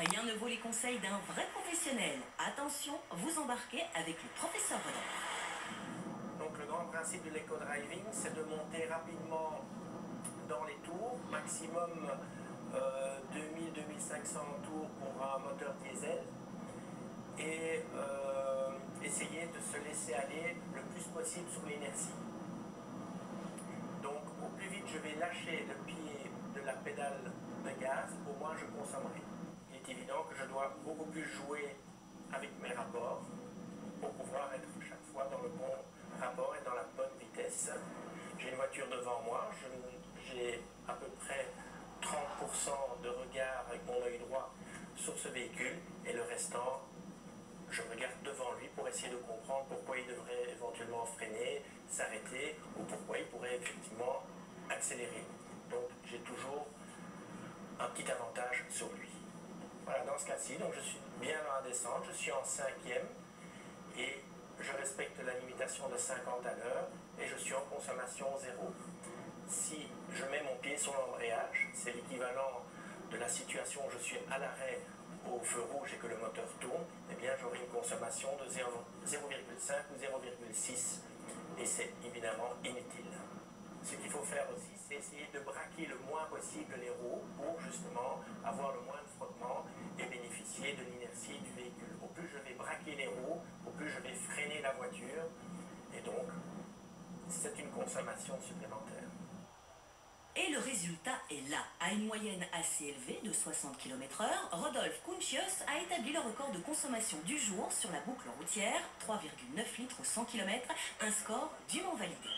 Rien ne vaut les conseils d'un vrai professionnel. Attention, vous embarquez avec le professeur Rodolphe. Donc le grand principe de l'éco-driving, c'est de monter rapidement dans les tours, maximum 2000-2500 tours pour un moteur diesel, et essayer de se laisser aller le plus possible sur l'inertie. Donc au plus vite je vais lâcher le pied de la pédale de gaz, au moins je consommerai. Il est évident que je dois beaucoup plus jouer avec mes rapports pour pouvoir être chaque fois dans le bon rapport et dans la bonne vitesse. J'ai une voiture devant moi, j'ai à peu près 30% de regard avec mon œil droit sur ce véhicule et le restant, je regarde devant lui pour essayer de comprendre pourquoi il devrait éventuellement freiner, s'arrêter ou pourquoi il pourrait effectivement accélérer. Donc j'ai toujours un petit avantage sur lui. Voilà, dans ce cas-ci, donc je suis bien dans la descente, je suis en 5e et je respecte la limitation de 50 à l'heure et je suis en consommation zéro. Si je mets mon pied sur l'embrayage, c'est l'équivalent de la situation où je suis à l'arrêt au feu rouge et que le moteur tourne, eh bien j'aurai une consommation de 0,5 ou 0,6 et c'est évidemment inutile. Ce qu'il faut faire aussi, c'est essayer de braquer le moins possible les roues pour justement avoir le moins de frottement et bénéficier de l'inertie du véhicule. Au plus je vais braquer les roues, au plus je vais freiner la voiture et donc c'est une consommation supplémentaire. Et le résultat est là. À une moyenne assez élevée de 60 km/h, Rodolphe Kuncios a établi le record de consommation du jour sur la boucle routière, 3,9 litres au 100 km, un score dûment validé.